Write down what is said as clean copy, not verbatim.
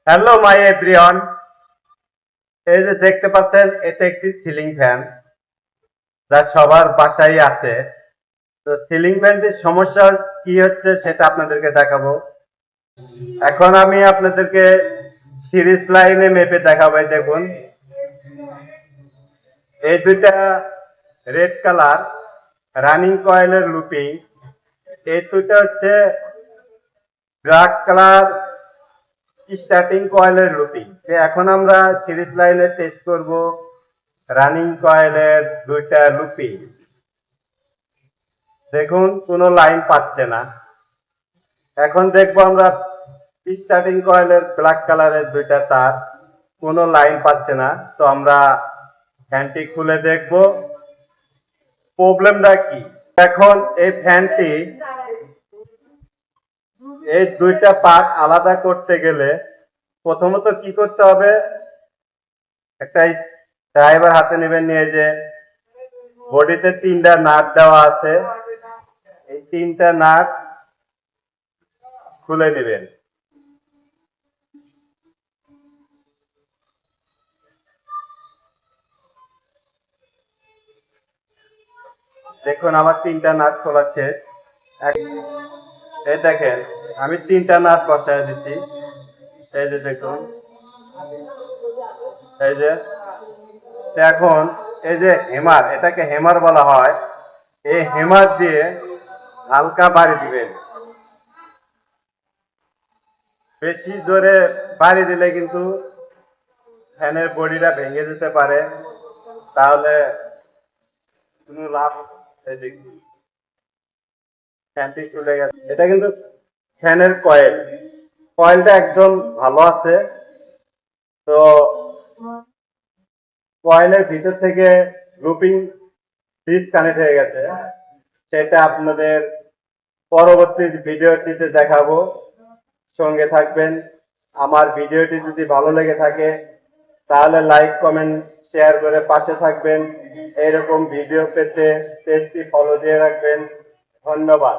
Hello my everyone, এই যে দেখতে পাচ্ছেন এটা একটি সিলিং ফ্যান যা সবার বাসায় আছে। তো সিলিং ফ্যানটির সমস্যা কি হচ্ছে সেটা আপনাদেরকে দেখাবো। এখন আমি আপনাদেরকে সিরিজ লাইনে মেপে দেখাবো। এই দেখুন, এই দুইটা রেড কালার রানিং কয়েলের লুপিং, এই দুইটা হচ্ছে ব্ল্যাক কালার স্টার্টিং কয়েলের লুপিং। এখন আমরা সিরিজ লাইনে টেস্ট করব রানিং কয়েলের দুইটা লুপিং। দেখুন কোনো লাইন পাচ্ছে না। এখন দেখবো আমরা স্টার্টিং কয়েলের ব্ল্যাক কালারের দুইটা তার, কোনো লাইন পাচ্ছে না। তো আমরা ফ্যানটি খুলে দেখবো প্রবলেমটা কি। এখন এই ফ্যানটি এই দুইটা পার্ট আলাদা করতে গেলে প্রথমত কি করতে হবে, একটা ড্রাইভার হাতে নেবেন, নিয়ে যে বডিতে তিনটা নাট দেওয়া আছে, এই তিনটা নাট খুলে নেবেন। দেখুন আমার তিনটা নাট খোলা শেষ। এই দেখেন আমি তিনটা নাট বসায় দিচ্ছি। এই যে দেখুন, এই যে এখন এই যে হেমার, এটাকে হেমার বলা হয়, এই হেমার দিয়ে হালকা বাড়ি দিবেন। বেশি জোরে বাড়ি দিলে কিন্তু ফ্যানের বডিটা ভেঙে যেতে পারে, তাহলে কোনো লাভ। এই দেখুন ফ্যানটি চলে গেছে। এটা কিন্তু ফ্যানের কয়েল, কয়েলটা একদম ভালো আছে। তো কয়েলের ভিতর থেকে লুপিং ডিসকানেক্ট হয়ে গেছে, সেটা আপনাদের পরবর্তী ভিডিওটিতে দেখাবো। সঙ্গে থাকবেন। আমার ভিডিওটি যদি ভালো লেগে থাকে তাহলে লাইক কমেন্ট শেয়ার করে পাশে থাকবেন। এরকম ভিডিও পেতে পেজটি ফলো দিয়ে রাখবেন। ধন্যবাদ।